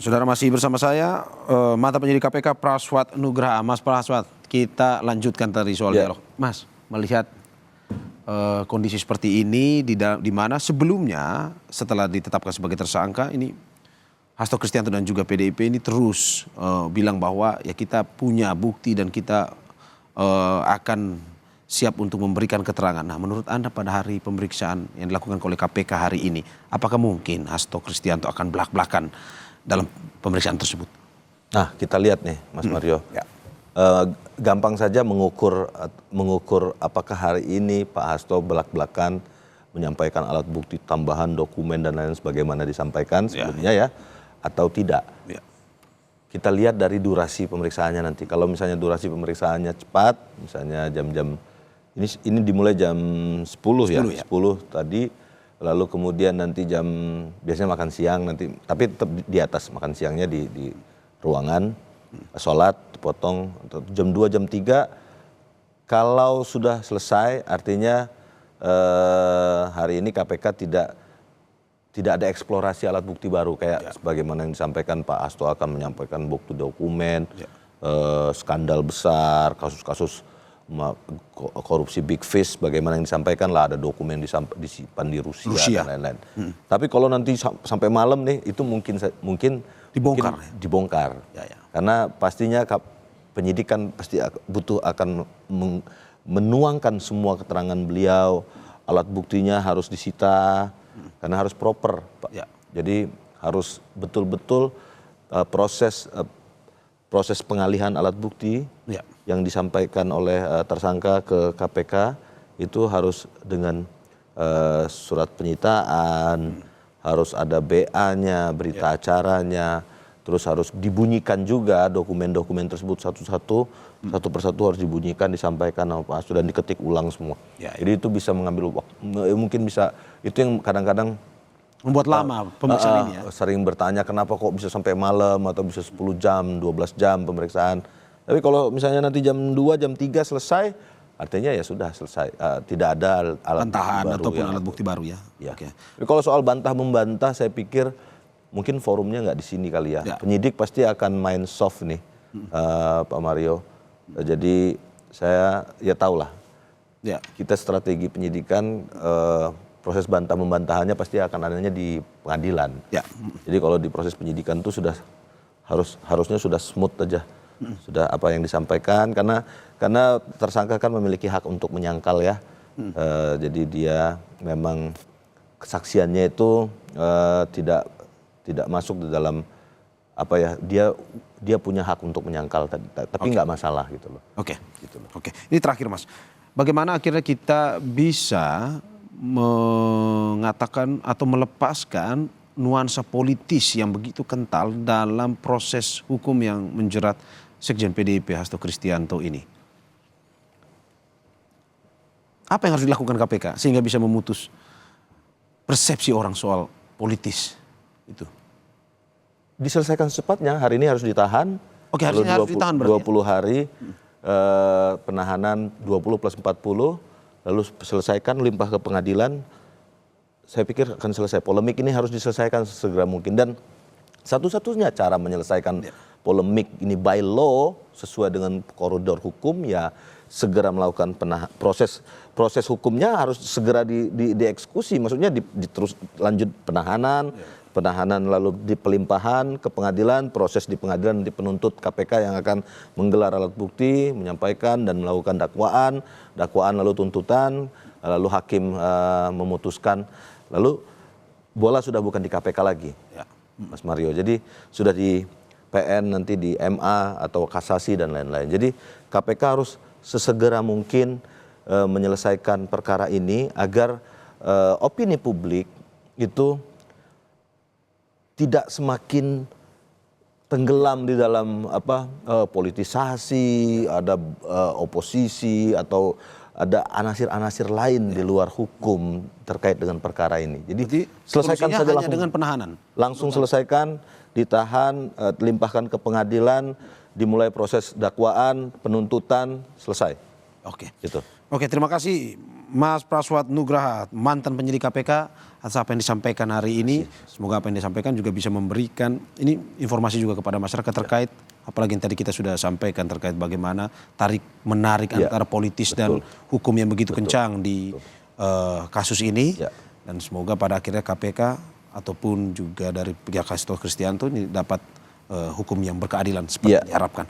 Saudara masih bersama saya, mantan penyidik KPK Praswat Nugraha. Mas Praswat, kita lanjutkan tadi soal dialog. Mas, melihat kondisi seperti ini di mana sebelumnya setelah ditetapkan sebagai tersangka ini Hasto Kristianto dan juga PDIP ini terus bilang bahwa ya kita punya bukti dan kita akan siap untuk memberikan keterangan. Nah, menurut Anda pada hari pemeriksaan yang dilakukan oleh KPK hari ini, apakah mungkin Hasto Kristianto akan belak-belakan dalam pemeriksaan tersebut? Nah, kita lihat nih, Mas Mario. Ya. Gampang saja mengukur apakah hari ini Pak Hasto belak-belakan menyampaikan alat bukti tambahan, dokumen dan lain sebagaimana disampaikan sebelumnya ya, atau tidak. Ya. Kita lihat dari durasi pemeriksaannya nanti. Kalau misalnya durasi pemeriksaannya cepat, misalnya jam-jam ini dimulai jam 10 ya, 10 tadi. Lalu kemudian nanti biasanya makan siang nanti, tapi tetap di atas makan siangnya di ruangan, sholat, potong, jam 2, jam 3, kalau sudah selesai artinya hari ini KPK tidak ada eksplorasi alat bukti baru, kayak sebagaimana yang disampaikan Pak Hasto akan menyampaikan bukti dokumen, skandal besar, kasus-kasus korupsi big fish, bagaimana yang disampaikan lah, ada dokumen disimpan di Rusia. Dan lain-lain. Tapi kalau nanti sampai malam nih itu mungkin dibongkar. Ya. Karena pastinya penyidik kan pasti akan menuangkan semua keterangan beliau, alat buktinya harus disita karena harus proper, Pak. Ya. Jadi harus betul-betul proses pengalihan alat bukti yang disampaikan oleh tersangka ke KPK itu harus dengan surat penyitaan, harus ada BA-nya, berita acaranya, terus harus dibunyikan juga dokumen-dokumen tersebut satu persatu harus dibunyikan, disampaikan sama Pak Hasto dan diketik ulang semua. Jadi itu bisa mengambil waktu, mungkin bisa, itu yang kadang-kadang membuat lama pemeriksaan ini ya. Sering bertanya kenapa kok bisa sampai malam atau bisa 10 jam, 12 jam pemeriksaan. Tapi kalau misalnya nanti jam 2, jam 3 selesai, artinya ya sudah selesai. Tidak ada alat Bantahan bukti baru ataupun alat bukti baru ya. Oke. Tapi kalau soal bantah-membantah saya pikir mungkin forumnya nggak di sini kali ya. Penyidik pasti akan main soft nih, Pak Mario. Jadi saya ya tahulah. Kita strategi penyidikan, proses bantah-membantahannya pasti akan adanya di pengadilan. Jadi kalau di proses penyidikan itu sudah harusnya sudah smooth aja. Sudah apa yang disampaikan, karena tersangka kan memiliki hak untuk menyangkal ya. Jadi dia memang kesaksiannya itu tidak masuk di dalam apa ya, dia punya hak untuk menyangkal tapi nggak masalah gitu loh. Oke. Ini terakhir Mas, bagaimana akhirnya kita bisa mengatakan atau melepaskan nuansa politis yang begitu kental dalam proses hukum yang menjerat Sekjen PDIP Hasto Kristianto ini? Apa yang harus dilakukan KPK sehingga bisa memutus persepsi orang soal politis itu? Diselesaikan secepatnya, hari ini harus ditahan. Oke, harus ditahan berarti 20 hari penahanan 20 plus 40, lalu selesaikan, limpah ke pengadilan. Saya pikir akan selesai. Polemik ini harus diselesaikan sesegera mungkin, dan satu-satunya cara menyelesaikan polemik ini by law sesuai dengan koridor hukum ya segera melakukan proses hukumnya harus segera dieksekusi. Maksudnya terus lanjut penahanan lalu di pelimpahan ke pengadilan, proses di pengadilan di penuntut KPK yang akan menggelar alat bukti, menyampaikan dan melakukan dakwaan lalu tuntutan, lalu hakim memutuskan, lalu bola sudah bukan di KPK lagi, Mas Mario. Jadi sudah di PN, nanti di MA atau kasasi dan lain-lain. Jadi KPK harus sesegera mungkin menyelesaikan perkara ini agar opini publik itu tidak semakin tenggelam di dalam politisasi, ada oposisi atau ada anasir-anasir lain di luar hukum terkait dengan perkara ini. Jadi selesaikan saja langsung dengan penahanan. Langsung selesaikan, ditahan, limpahkan ke pengadilan, dimulai proses dakwaan, penuntutan, selesai. Oke. Gitu. Oke, terima kasih Mas Praswat Nugraha, mantan penyidik KPK, atas apa yang disampaikan hari ini. Semoga apa yang disampaikan juga bisa memberikan ini informasi juga kepada masyarakat terkait, apalagi yang tadi kita sudah sampaikan terkait bagaimana tarik-menarik antara politis dan hukum yang begitu kencang di kasus ini. Dan semoga pada akhirnya KPK ataupun juga dari pihak Hasto Kristianto ini dapat hukum yang berkeadilan seperti diharapkan.